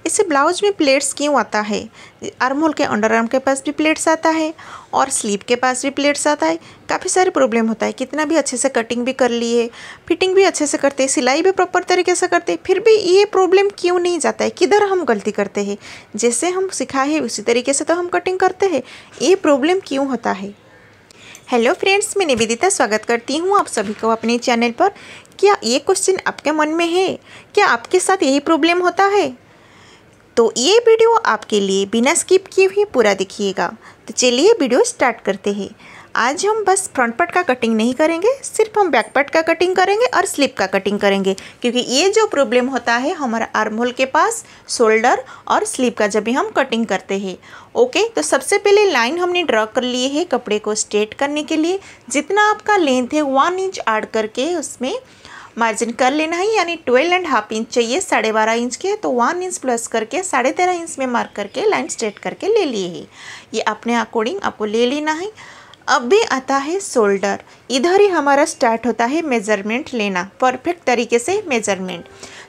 इसे ब्लाउज में प्लेट्स क्यों आता है? आर्म होल के अंडर आर्म के पास भी प्लेट्स आता है और स्लीव के पास भी प्लेट्स आता है। काफ़ी सारे प्रॉब्लम होता है, कितना भी अच्छे से कटिंग भी कर लिए, फिटिंग भी अच्छे से करते, सिलाई भी प्रॉपर तरीके से करते, फिर भी ये प्रॉब्लम क्यों नहीं जाता है? किधर हम गलती करते हैं? जैसे हम सिखाए हैं उसी तरीके से तो हम कटिंग करते हैं, ये प्रॉब्लम क्यों होता है? हेलो फ्रेंड्स, मैं निवेदिता स्वागत करती हूँ आप सभी को अपने चैनल पर। क्या ये क्वेश्चन आपके मन में है? क्या आपके साथ यही प्रॉब्लम होता है? तो ये वीडियो आपके लिए बिना स्किप किए हुए पूरा देखिएगा। तो चलिए वीडियो स्टार्ट करते हैं। आज हम बस फ्रंट पार्ट का कटिंग नहीं करेंगे, सिर्फ हम बैक पार्ट का कटिंग करेंगे और स्लीव का कटिंग करेंगे, क्योंकि ये जो प्रॉब्लम होता है हमारा आर्म होल के पास, शोल्डर और स्लीव का जब भी हम कटिंग करते हैं। ओके, तो सबसे पहले लाइन हमने ड्रॉ कर लिए है कपड़े को स्ट्रेट करने के लिए। जितना आपका लेंथ है 1 इंच ऐड करके उसमें मार्जिन कर लेना है, यानी 12.5 इंच चाहिए 12.5 इंच के, तो 1 इंच प्लस करके 13.5 इंच में मार्क करके लाइन स्ट्रेट करके ले लिए है। ये अपने अकॉर्डिंग आपको ले लेना है। अब भी आता है शोल्डर, इधर ही हमारा स्टार्ट होता है मेजरमेंट लेना, परफेक्ट तरीके से मेजरमेंट।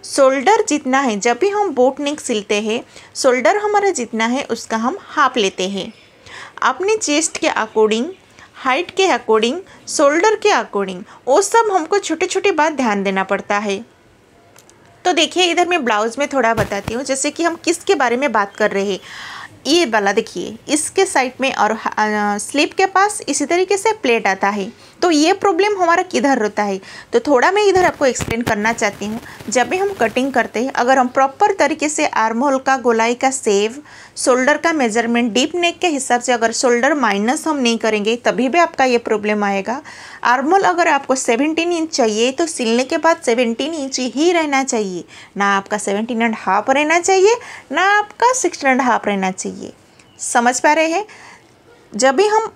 शोल्डर जितना है, जब भी हम बोट नेक सिलते हैं शोल्डर हमारा जितना है उसका हम हाफ लेते हैं, अपने चेस्ट के अकॉर्डिंग, हाइट के अकॉर्डिंग, शोल्डर के अकॉर्डिंग। वो सब हमको छोटे छोटे बात ध्यान देना पड़ता है। तो देखिए, इधर मैं ब्लाउज़ में थोड़ा बताती हूँ, जैसे कि हम किसके बारे में बात कर रहे हैं। ये वाला देखिए, इसके साइड में और स्लीव के पास इसी तरीके से प्लेट आता है। तो ये प्रॉब्लम हमारा किधर होता है, तो थोड़ा मैं इधर आपको एक्सप्लेन करना चाहती हूँ। जब भी हम कटिंग करते हैं, अगर हम प्रॉपर तरीके से आर्म होल का गोलाई का सेव, शोल्डर का मेजरमेंट डीप नेक के हिसाब से अगर शोल्डर माइनस हम नहीं करेंगे तभी भी आपका ये प्रॉब्लम आएगा। आर्म होल अगर आपको 17 इंच चाहिए तो सिलने के बाद 17 इंच ही रहना चाहिए, ना आपका 17.5 रहना चाहिए, ना आपका 16.5 रहना चाहिए। समझ पा रहे हैं? जब भी हम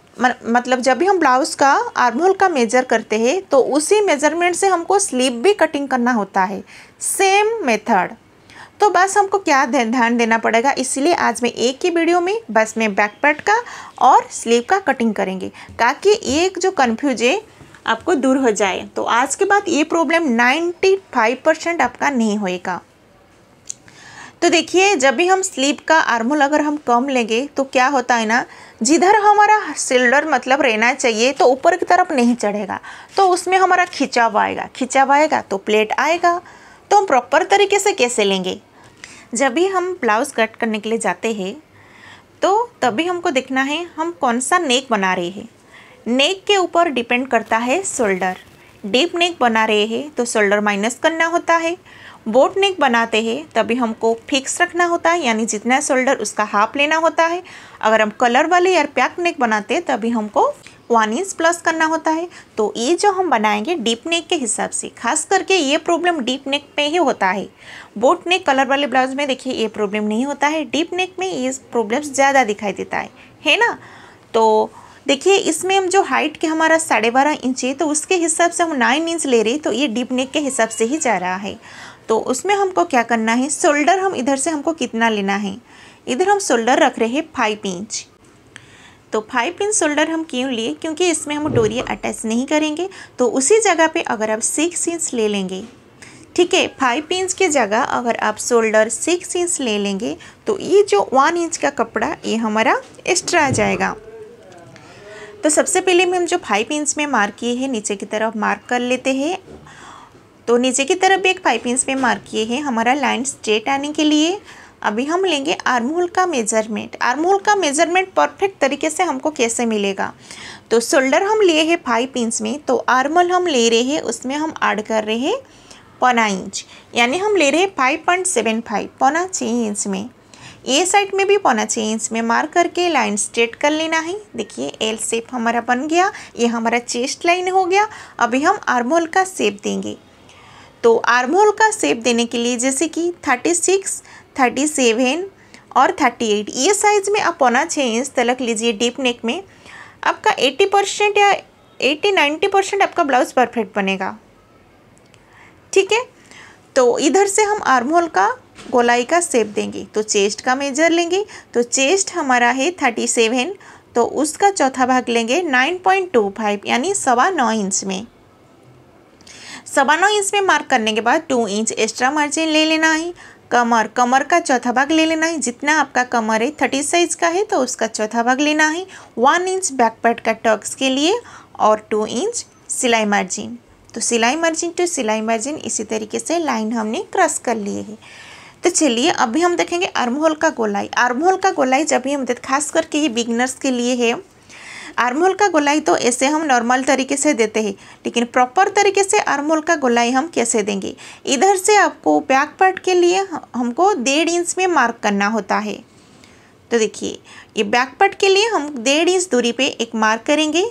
जब भी हम ब्लाउज़ का आर्म होल का मेजर करते हैं तो उसी मेजरमेंट से हमको स्लीव भी कटिंग करना होता है, सेम मेथड। तो बस हमको क्या ध्यान देना पड़ेगा, इसलिए आज मैं एक ही वीडियो में बस मैं बैक पार्ट का और स्लीव का कटिंग करेंगे, ताकि एक जो कन्फ्यूज है आपको दूर हो जाए। तो आज के बाद ये प्रॉब्लम 95% आपका नहीं होएगा। तो देखिए, जब भी हम स्लीव का आर्म होल अगर हम कम लेंगे तो क्या होता है ना, जिधर हमारा शोल्डर रहना चाहिए तो ऊपर की तरफ नहीं चढ़ेगा, तो उसमें हमारा खिंचाव आएगा तो प्लेट आएगा। तो हम प्रॉपर तरीके से कैसे लेंगे? जब भी हम ब्लाउज़ कट करने के लिए जाते हैं तो तभी हमको देखना है हम कौन सा नेक बना रहे हैं। नेक के ऊपर डिपेंड करता है शोल्डर। डीप नेक बना रहे हैं तो शोल्डर माइनस करना होता है। बोट नेक बनाते हैं तभी हमको फिक्स रखना होता है, यानी जितना शोल्डर उसका हाफ लेना होता है। अगर हम कलर वाले या पैक नेक बनाते हैं तभी हमको 1 इंच प्लस करना होता है। तो ये जो हम बनाएंगे डीप नेक के हिसाब से, खास करके ये प्रॉब्लम डीप नेक पे ही होता है। बोट नेक कलर वाले ब्लाउज में देखिए ये प्रॉब्लम नहीं होता है, डीप नेक में ये प्रॉब्लम ज़्यादा दिखाई देता है ना। तो देखिए, इसमें हम जो हाइट के हमारा 12.5 इंच है तो उसके हिसाब से हम 9 इंच ले रहे, तो ये डीप नेक के हिसाब से ही जा रहा है। तो उसमें हमको क्या करना है, शोल्डर हम इधर से हमको कितना लेना है, इधर हम शोल्डर रख रहे हैं 5 इंच। तो 5 इंच शोल्डर हम क्यों लिए, क्योंकि इसमें हम डोरी अटैच नहीं करेंगे। तो उसी जगह पे अगर आप 6 इंच ले लेंगे, ठीक है, 5 इंच की जगह अगर आप शोल्डर 6 इंच ले लेंगे तो ये जो 1 इंच का कपड़ा ये हमारा एक्स्ट्रा आ जाएगा। तो सबसे पहले में हम जो 5 इंच में मार्क किए हैं नीचे की तरफ मार्क कर लेते हैं। तो नीचे की तरफ भी एक 5 इंच में मार्क किए हैं हमारा लाइन स्ट्रेट आने के लिए। अभी हम लेंगे आर्म होल का मेजरमेंट। आर्म होल का मेजरमेंट परफेक्ट तरीके से हमको कैसे मिलेगा, तो शोल्डर हम लिए हैं 5 इंच में, तो आर्म होल हम ले रहे हैं उसमें हम ऐड कर रहे हैं 1.25 इंच, यानी हम ले रहे हैं 5.75, 1.25 इंच में। ये साइड में भी 1.25 इंच में मार्क करके लाइन स्ट्रेट कर लेना है। देखिए, एल शेप हमारा बन गया, ये हमारा चेस्ट लाइन हो गया। अभी हम आर्म होल का शेप देंगे। तो आर्म होल का शेप देने के लिए जैसे कि 36, 37 और 38 ये साइज़ में आप 1.25 इंच तलक लीजिए। डीप नेक में आपका 80% या 80-90% आपका ब्लाउज परफेक्ट बनेगा, ठीक है। तो इधर से हम आर्म होल का गोलाई का शेप देंगे। तो चेस्ट का मेजर लेंगे, तो चेस्ट हमारा है 37, तो उसका चौथा भाग लेंगे 9.25, यानी 9.25 इंच में। 9.25 इंच में मार्क करने के बाद 2 इंच एक्स्ट्रा मार्जिन ले लेना है। कमर, कमर का चौथा भाग ले लेना है। जितना आपका कमर है 30 साइज का है तो उसका चौथा भाग लेना है। 1 इंच बैक पार्ट का टक्स के लिए और 2 इंच सिलाई मार्जिन। तो सिलाई मार्जिन टू सिलाई मार्जिन इसी तरीके से लाइन हमने क्रॉस कर लिए है। तो चलिए अभी हम देखेंगे आर्म होल का गोलाई। आर्म होल का गोलाई जब भी हम खास करके ये बिगनर्स के लिए है। आर्म होल का गोलाई तो ऐसे हम नॉर्मल तरीके से देते हैं, लेकिन प्रॉपर तरीके से आर्म होल का गोलाई हम कैसे देंगे। इधर से आपको बैक पार्ट के लिए हमको 1.5 इंच में मार्क करना होता है। तो देखिए ये बैक पार्ट के लिए हम 1.5 इंच दूरी पे एक मार्क करेंगे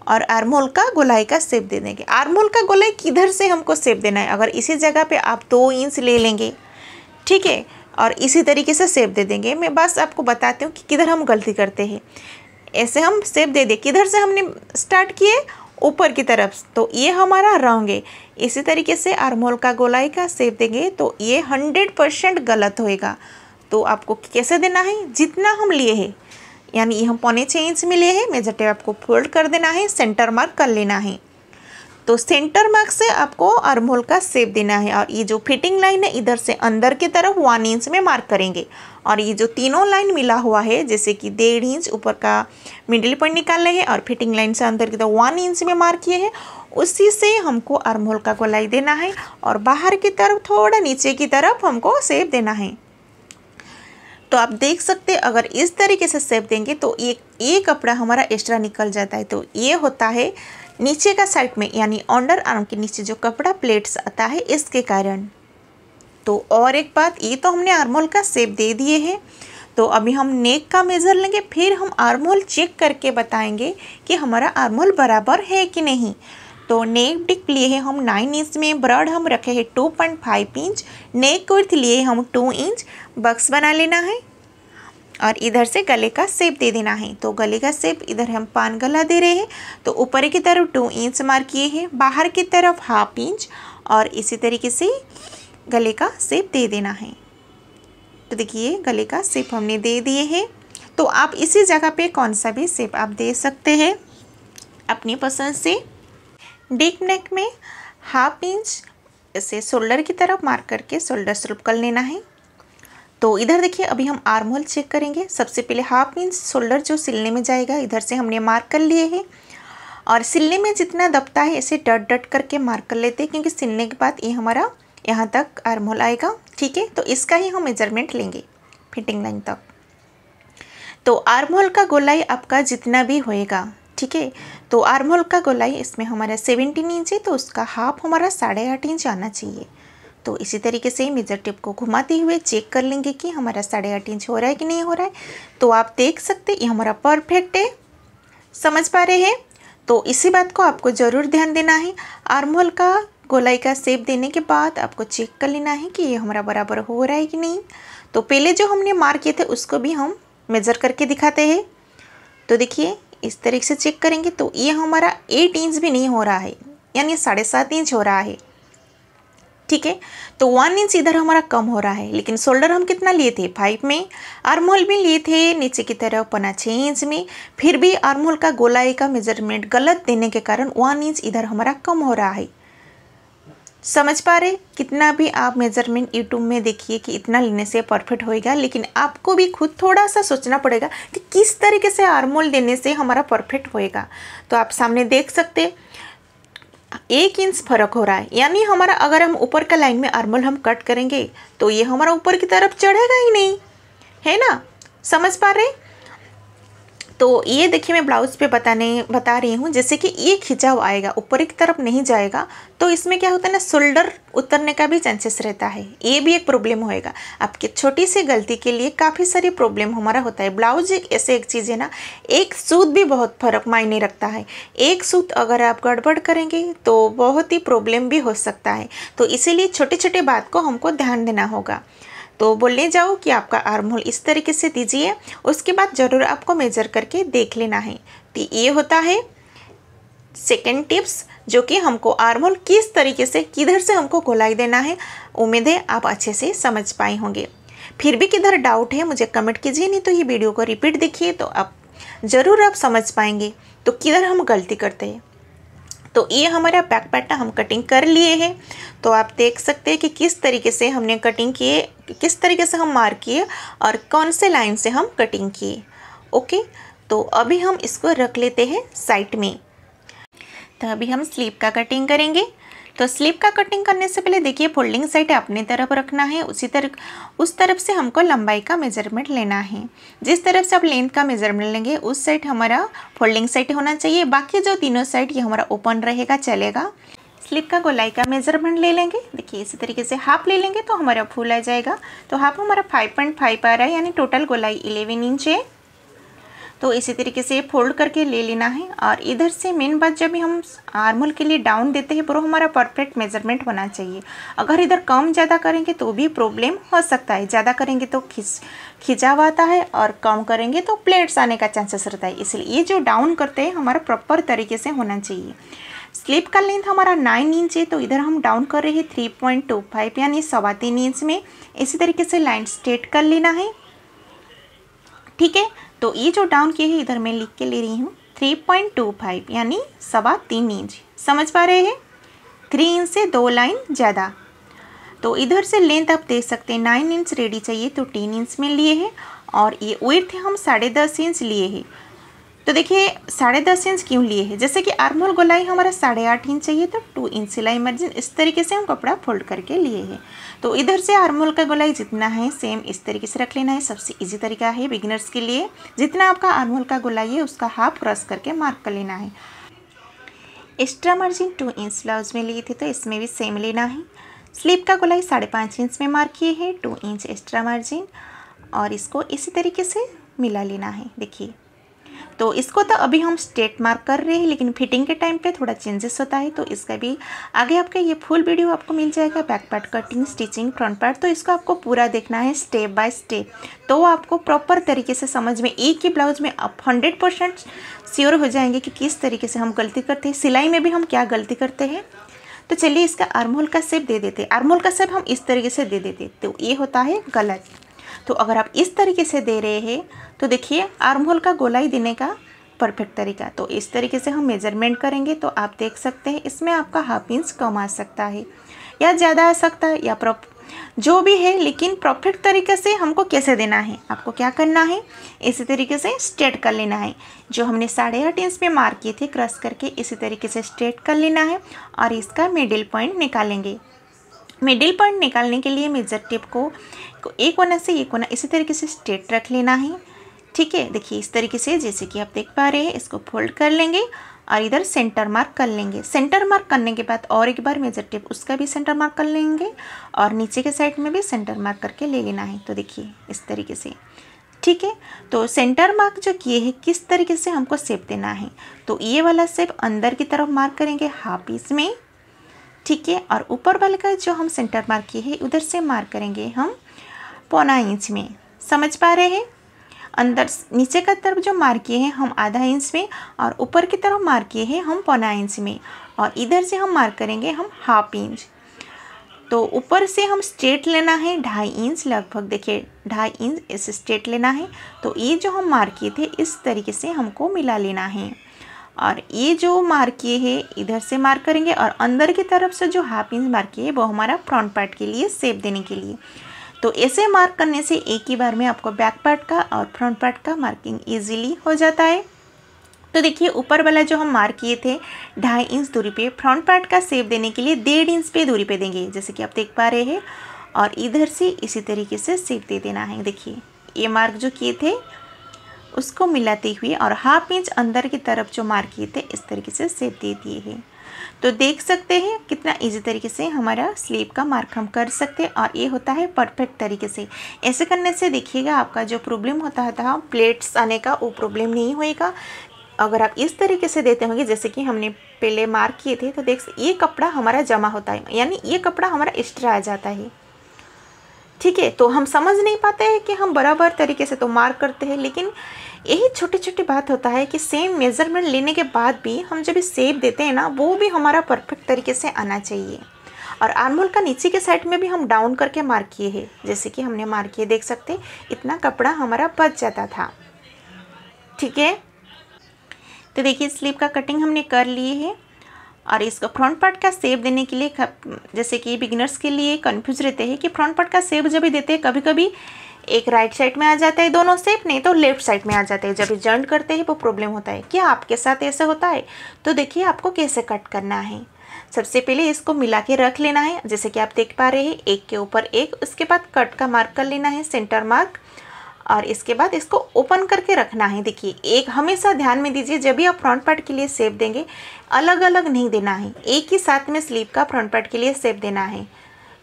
और आर्म होल का गोलाई का शेप दे देंगे। आर्म होल का गोलाई किधर से हमको शेप देना है, अगर इसी जगह पे आप 2 इंच ले लेंगे, ठीक है, और इसी तरीके से शेप दे देंगे। मैं बस आपको बताती हूँ कि किधर हम गलती करते हैं। ऐसे हम शेप दे दे, किधर से हमने स्टार्ट किए, ऊपर की तरफ, तो ये हमारा रॉन्ग है। इसी तरीके से आर्म होल का गोलाई का शेप देंगे तो ये 100% गलत होएगा। तो आपको कैसे देना है, जितना हम लिए हैं, यानी ये हम 5.25 इंच में लिए हैं, मेजर टेप आपको फोल्ड कर देना है, सेंटर मार्क कर लेना है। तो सेंटर मार्क से आपको आर्म होल का शेप देना है और ये जो फिटिंग लाइन है इधर से अंदर की तरफ 1 इंच में मार्क करेंगे। और ये जो तीनों लाइन मिला हुआ है, जैसे कि 1.5 इंच ऊपर का मिडिल पॉइंट निकाल रहे हैं और फिटिंग लाइन से अंदर की तरफ 1 इंच में मार्क किए हैं, उसी से हमको आर्म होल का गोलाई देना है और बाहर की तरफ थोड़ा नीचे की तरफ हमको शेप देना है। तो आप देख सकते हैं अगर इस तरीके से शेप देंगे तो ये कपड़ा हमारा एक्स्ट्रा निकल जाता है। तो ये होता है नीचे का साइड में, यानी अंडर आर्म के नीचे जो कपड़ा प्लेट्स आता है इसके कारण। तो और एक बात, ये तो हमने आर्म होल का शेप दे दिए हैं, तो अभी हम नेक का मेज़र लेंगे, फिर हम आर्म होल चेक करके बताएंगे कि हमारा आर्म होल बराबर है कि नहीं। तो नेक डिप लिए हैं हम 9 इंच में, ब्रॉड हम रखे हैं 2.5 इंच, नेक विड्थ लिए हम 2 इंच, बक्स बना लेना है और इधर से गले का शेप दे देना है। तो गले का शेप इधर हम पान गला दे रहे हैं, तो ऊपर की तरफ 2 इंच मार्क किए हैं, बाहर की तरफ 1/2 इंच और इसी तरीके से गले का शेप दे देना है। तो देखिए गले का शेप हमने दे दिए हैं। तो आप इसी जगह पे कौन सा भी शेप आप दे सकते हैं अपनी पसंद से। डीप नेक में 1/2 इंच ऐसे शोल्डर की तरफ मार्क करके शोल्डर स्ट्रिप कर लेना है। तो इधर देखिए अभी हम आर्म होल चेक करेंगे। सबसे पहले 1/2 इंच शोल्डर जो सिलने में जाएगा इधर से हमने मार्क कर लिए हैं और सिलने में जितना दबता है ऐसे डट डट करके मार्क कर लेते हैं, क्योंकि सिलने के बाद ये हमारा यहाँ तक आर्म होल आएगा, ठीक है। तो इसका ही हम मेजरमेंट लेंगे फिटिंग लाइन तक। तो आर्म होल का गोलाई आपका जितना भी होएगा, ठीक है। तो आर्म होल का गोलाई इसमें हमारा 17 इंच है, तो उसका हाफ हमारा 8.5 इंच आना चाहिए। तो इसी तरीके से मेजर टेप को घुमाते हुए चेक कर लेंगे कि हमारा 8.5 इंच हो रहा है कि नहीं हो रहा है। तो आप देख सकते हैं ये हमारा परफेक्ट है। समझ पा रहे हैं? तो इसी बात को आपको ज़रूर ध्यान देना है। आर्म होल का गोलाई का शेप देने के बाद आपको चेक कर लेना है कि ये हमारा बराबर हो रहा है कि नहीं। तो पहले जो हमने मार्क किए थे उसको भी हम मेज़र करके दिखाते हैं। तो देखिए इस तरीके से चेक करेंगे तो ये हमारा 8 इंच भी नहीं हो रहा है, यानी 7.5 इंच हो रहा है, ठीक है। तो 1 इंच इधर हमारा कम हो रहा है, लेकिन शोल्डर हम कितना लिए थे 5 में, आर्म होल भी लिए थे नीचे की तरफ 6 इंच में, फिर भी आर्म होल का गोलाई का मेजरमेंट गलत देने के कारण 1 इंच इधर हमारा कम हो रहा है। समझ पा रहे? कितना भी आप मेजरमेंट यूट्यूब में देखिए कि इतना लेने से परफेक्ट होएगा, लेकिन आपको भी खुद थोड़ा सा सोचना पड़ेगा कि किस तरीके से आर्म होल देने से हमारा परफेक्ट होएगा। तो आप सामने देख सकते 1 इंच फर्क हो रहा है, यानी हमारा अगर हम ऊपर का लाइन में आर्म होल हम कट करेंगे तो ये हमारा ऊपर की तरफ चढ़ेगा ही नहीं, है ना। समझ पा रहे? तो ये देखिए मैं ब्लाउज पे बता रही हूँ, जैसे कि ये खिंचाव आएगा ऊपर की तरफ नहीं जाएगा, तो इसमें क्या होता है ना, शोल्डर उतरने का भी चांसेस रहता है। ये भी एक प्रॉब्लम होएगा। आपकी छोटी सी गलती के लिए काफ़ी सारी प्रॉब्लम हमारा होता है। ब्लाउज एक ऐसे एक चीज़ है ना, एक सूत भी बहुत फर्क मायने रखता है। एक सूत अगर आप गड़बड़ करेंगे तो बहुत ही प्रॉब्लम भी हो सकता है। तो इसीलिए छोटे छोटे बात को हमको ध्यान देना होगा। तो बोलने जाओ कि आपका आर्म होल इस तरीके से दीजिए, उसके बाद ज़रूर आपको मेजर करके देख लेना है। तो ये होता है सेकंड टिप्स, जो कि हमको आर्म होल किस तरीके से किधर से हमको गोलाई देना है। उम्मीद है आप अच्छे से समझ पाए होंगे। फिर भी किधर डाउट है मुझे कमेंट कीजिए, नहीं तो ये वीडियो को रिपीट देखिए तो आप ज़रूर आप समझ पाएंगे तो किधर हम गलती करते हैं। तो ये हमारा बैक पार्ट हम कटिंग कर लिए हैं। तो आप देख सकते हैं कि किस तरीके से हमने कटिंग किए, किस तरीके से हम मार्क किए और कौन से लाइन से हम कटिंग किए। ओके, तो अभी हम इसको रख लेते हैं साइड में। तो अभी हम स्लीव का कटिंग करेंगे। तो स्लीव का कटिंग करने से पहले देखिए, फोल्डिंग साइड अपनी तरफ रखना है, उस तरफ से हमको लंबाई का मेजरमेंट लेना है। जिस तरफ से आप लेंथ का मेजरमेंट लेंगे उस साइड हमारा फोल्डिंग साइड होना चाहिए। बाकी जो तीनों साइड ये हमारा ओपन रहेगा, चलेगा। स्लीव का गोलाई का मेजरमेंट ले लेंगे। देखिए इसी तरीके से हाफ ले लेंगे तो हमारा फुल आ जाएगा। तो हाफ हमारा 5.5 आ रहा है, यानी टोटल गोलाई 11 इंच है। तो इसी तरीके से फोल्ड करके ले लेना है। और इधर से मेन बात, जब भी हम आर्महोल के लिए डाउन देते हैं, पूरा हमारा परफेक्ट मेजरमेंट होना चाहिए। अगर इधर कम ज़्यादा करेंगे तो भी प्रॉब्लम हो सकता है। ज़्यादा करेंगे तो खिंचाव आता है और कम करेंगे तो प्लेट्स आने का चांसेस रहता है। इसलिए ये जो डाउन करते हैं हमारा प्रॉपर तरीके से होना चाहिए। स्लीव का लेंथ हमारा 9 इंच है, तो इधर हम डाउन कर रहे हैं 3.25 यानी 3.25 इंच में। इसी तरीके से लाइन स्ट्रेट कर लेना है। ठीक है, तो ये जो डाउन किए हैं इधर मैं लिख के ले रही हूँ 3.25 यानी 3.25 इंच। समझ पा रहे हैं? 3 इंच से 2 लाइन ज़्यादा। तो इधर से लेंथ आप देख सकते हैं 9 इंच रेडी चाहिए, तो 3 इंच में लिए हैं। और ये विड्थ हम 10.5 इंच लिए हैं। तो देखिए 10.5 इंच क्यों लिए हैं? जैसे कि आर्महोल गोलाई हमारा 8.5 इंच चाहिए, तो 2 इंच सिलाई मार्जिन इस तरीके से हम कपड़ा फोल्ड करके लिए हैं। तो इधर से आर्महोल का गोलाई जितना है सेम इस तरीके से रख लेना है। सबसे इजी तरीका है बिगिनर्स के लिए, जितना आपका आर्महोल का गोलाई है उसका हाफ क्रॉस करके मार्क कर लेना है। एक्स्ट्रा मार्जिन 2 इंच ब्लाउज में लिए थे, तो इसमें भी सेम लेना है। स्लीव का गोलाई 5.5 इंच में मार्क किए हैं, 2 इंच एक्स्ट्रा मार्जिन, और इसको इसी तरीके से मिला लेना है। देखिए, तो इसको तो अभी हम स्ट्रेट मार्क कर रहे हैं, लेकिन फिटिंग के टाइम पे थोड़ा चेंजेस होता है। तो इसका भी आगे आपका ये फुल वीडियो आपको मिल जाएगा, back part cutting, stitching, front part. तो इसको आपको पूरा देखना है स्टेप बाय स्टेप, तो आपको प्रॉपर तरीके से समझ में, एक ही ब्लाउज में आप 100% श्योर हो जाएंगे कि किस तरीके से हम गलती करते हैं, सिलाई में भी हम क्या गलती करते हैं। तो चलिए इसका आर्महोल का शेप दे देते। आर्महोल का शेप हम इस तरीके से दे देते, तो ये होता है गलत। तो अगर आप इस तरीके से दे रहे हैं तो देखिए आर्महोल का गोलाई देने का परफेक्ट तरीका। तो इस तरीके से हम मेजरमेंट करेंगे तो आप देख सकते हैं इसमें आपका हाफ इंच कम आ सकता है या ज़्यादा आ सकता है, या जो भी है, लेकिन परफेक्ट तरीके से हमको कैसे देना है, आपको क्या करना है, इसी तरीके से स्ट्रेट कर लेना है। जो हमने 8.5 इंच में मार्क किए थे क्रॉस करके, इसी तरीके से स्ट्रेट कर लेना है और इसका मिडिल पॉइंट निकालेंगे। मिडिल पॉइंट निकालने के लिए मेजर टेप को एक कोना से एक कोना इसी तरीके से स्ट्रेट रख लेना है। ठीक है, देखिए इस तरीके से, जैसे कि आप देख पा रहे हैं, इसको फोल्ड कर लेंगे और इधर सेंटर मार्क कर लेंगे। सेंटर मार्क करने के बाद और एक बार मेजर टेप उसका भी सेंटर मार्क कर लेंगे और नीचे के साइड में भी सेंटर मार्क करके ले लेना है। तो देखिए इस तरीके से। ठीक है, तो सेंटर मार्क जो किए हैं किस तरीके से हमको शेप देना है, तो ये वाला शेप अंदर की तरफ मार्क करेंगे हाफ इंच में। ठीक है, और ऊपर वाले का जो हम सेंटर मार्क किए हैं उधर से मार्क करेंगे हम 1.25 इंच में। समझ पा रहे हैं? अंदर नीचे का तरफ जो मार्क किए हैं हम आधा इंच में और ऊपर की तरफ मार्क किए हैं हम 1.25 इंच में, और इधर से हम मार्क करेंगे हम हाफ इंच। तो ऊपर से हम स्ट्रेट लेना है 2.5 इंच लगभग। देखिए 2.5 इंच ऐसे स्ट्रेट लेना है। तो ये जो हम मार्क किए थे इस तरीके से हमको मिला लेना है, और ये जो मार्क किए हैं इधर से मार्क करेंगे और अंदर की तरफ से जो हाफ इंच मार्क किए वो हमारा फ्रंट पार्ट के लिए शेप देने के लिए। तो ऐसे मार्क करने से एक ही बार में आपको बैक पार्ट का और फ्रंट पार्ट का मार्किंग इजीली हो जाता है। तो देखिए ऊपर वाला जो हम मार्क किए थे 2.5 इंच दूरी पे, फ्रंट पार्ट का शेप देने के लिए 1.5 इंच पे दूरी पे देंगे, जैसे कि आप देख पा रहे हैं, और इधर से इसी तरीके से शेप दे देना है। देखिए ये मार्क जो किए थे उसको मिलाते हुए और हाफ इंच अंदर की तरफ जो मार्क किए थे इस तरीके से शेप दे दिए हैं। तो देख सकते हैं कितना इजी तरीके से हमारा स्लीव का मार्क हम कर सकते हैं, और ये होता है परफेक्ट तरीके से। ऐसे करने से देखिएगा आपका जो प्रॉब्लम होता था प्लेट्स आने का, वो प्रॉब्लम नहीं होएगा। अगर आप इस तरीके से देते होंगे जैसे कि हमने पहले मार्क किए थे, तो देख ये कपड़ा हमारा जमा होता है, यानी ये कपड़ा हमारा एक्स्ट्रा आ जाता है। ठीक है, तो हम समझ नहीं पाते हैं कि हम बराबर तरीके से तो मार्क करते हैं, लेकिन यही छोटी छोटी बात होता है कि सेम मेज़रमेंट लेने के बाद भी हम जब शेप देते हैं ना, वो भी हमारा परफेक्ट तरीके से आना चाहिए। और आर्महोल का नीचे के साइड में भी हम डाउन करके मार्क किए हैं, जैसे कि हमने मार्क किए, देख सकते इतना कपड़ा हमारा बच जाता था। ठीक है, तो देखिए स्लीव का कटिंग हमने कर लिए है, और इसको फ्रंट पार्ट का शेप देने के लिए जैसे कि बिगिनर्स के लिए कंफ्यूज रहते हैं कि फ्रंट पार्ट का शेप जब भी देते हैं कभी कभी एक राइट साइड में आ जाता है दोनों शेप, नहीं तो लेफ्ट साइड में आ जाते हैं। जब भी जॉइंट करते हैं वो प्रॉब्लम होता है। क्या आपके साथ ऐसा होता है? तो देखिए आपको कैसे कट करना है। सबसे पहले इसको मिला के रख लेना है, जैसे कि आप देख पा रहे हैं, एक के ऊपर एक। उसके बाद कट का मार्क कर लेना है, सेंटर मार्क, और इसके बाद इसको ओपन करके रखना है। देखिए एक हमेशा ध्यान में दीजिए, जब भी आप फ्रंट पार्ट के लिए शेप देंगे अलग अलग नहीं देना है, एक ही साथ में स्लीव का फ्रंट पार्ट के लिए शेप देना है।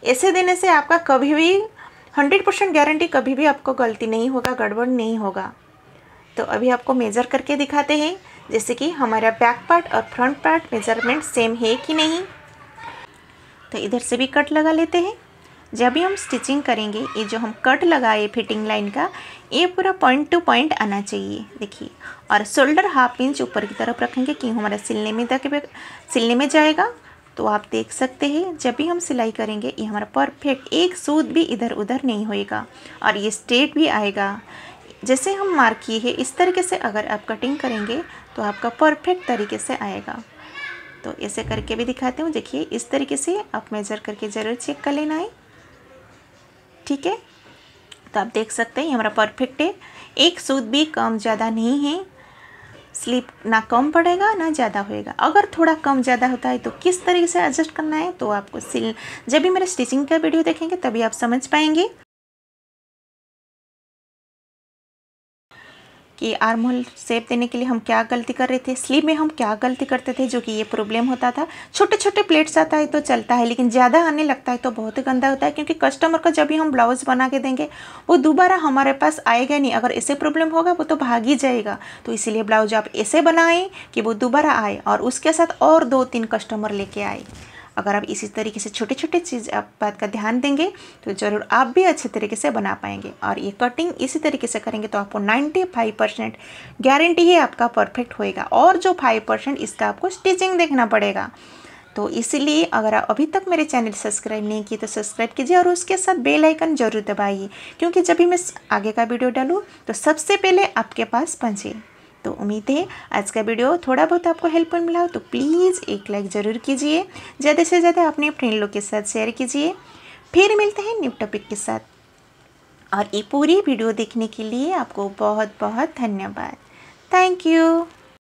ऐसे देने से आपका कभी भी 100% गारंटी, कभी भी आपको गलती नहीं होगा, गड़बड़ नहीं होगा। तो अभी आपको मेज़र करके दिखाते हैं, जैसे कि हमारा बैक पार्ट और फ्रंट पार्ट मेजरमेंट सेम है कि नहीं। तो इधर से भी कट लगा लेते हैं। जब भी हम स्टिचिंग करेंगे, ये जो हम कट लगाए फिटिंग लाइन का, ये पूरा पॉइंट टू पॉइंट आना चाहिए। देखिए, और शोल्डर 1/2 इंच ऊपर की तरफ रखेंगे कि हमारा सिलने में जाएगा। तो आप देख सकते हैं जब भी हम सिलाई करेंगे ये हमारा परफेक्ट, एक सूत भी इधर उधर नहीं होएगा और ये स्ट्रेट भी आएगा। जैसे हम मार्क किए हैं इस तरीके से अगर आप कटिंग करेंगे तो आपका परफेक्ट तरीके से आएगा। तो ऐसे करके भी दिखाती हूँ। देखिए इस तरीके से आप मेज़र करके ज़रूर चेक कर लेना है, ठीक है। तो आप देख सकते हैं हमारा परफेक्ट है, एक सूत भी कम ज़्यादा नहीं है, स्लीप ना कम पड़ेगा ना ज़्यादा होएगा। अगर थोड़ा कम ज़्यादा होता है तो किस तरीके से एडजस्ट करना है तो आपको जब भी मेरे स्टिचिंग का वीडियो देखेंगे तभी आप समझ पाएंगे कि आर्म होल शेप देने के लिए हम क्या गलती कर रहे थे, स्लीव में हम क्या गलती करते थे, जो कि ये प्रॉब्लम होता था। छोटे छोटे प्लेट्स आता है तो चलता है, लेकिन ज़्यादा आने लगता है तो बहुत गंदा होता है, क्योंकि कस्टमर को जब भी हम ब्लाउज़ बना के देंगे वो दोबारा हमारे पास आएगा नहीं। अगर ऐसे प्रॉब्लम होगा वो तो भाग ही जाएगा। तो इसीलिए ब्लाउज आप ऐसे बनाएं कि वो दोबारा आए और उसके साथ और 2-3 कस्टमर लेके आए। अगर आप इसी तरीके से छोटे छोटे चीज़ आप बात का ध्यान देंगे तो ज़रूर आप भी अच्छे तरीके से बना पाएंगे। और ये कटिंग इसी तरीके से करेंगे तो आपको 95% गारंटी है आपका परफेक्ट होएगा, और जो 5% इसका आपको स्टिचिंग देखना पड़ेगा। तो इसीलिए अगर आप अभी तक मेरे चैनल सब्सक्राइब नहीं किए तो सब्सक्राइब कीजिए और उसके साथ बेल आइकन जरूर दबाइए, क्योंकि जब भी मैं आगे का वीडियो डालूँ तो सबसे पहले आपके पास पहुँचे। तो उम्मीद है आज का वीडियो थोड़ा बहुत आपको हेल्पफुल मिला हो, तो प्लीज़ एक लाइक ज़रूर कीजिए, ज़्यादा से ज़्यादा अपने फ्रेंड लोग के साथ शेयर कीजिए। फिर मिलते हैं न्यू टॉपिक के साथ, और ये पूरी वीडियो देखने के लिए आपको बहुत बहुत धन्यवाद। Thank you.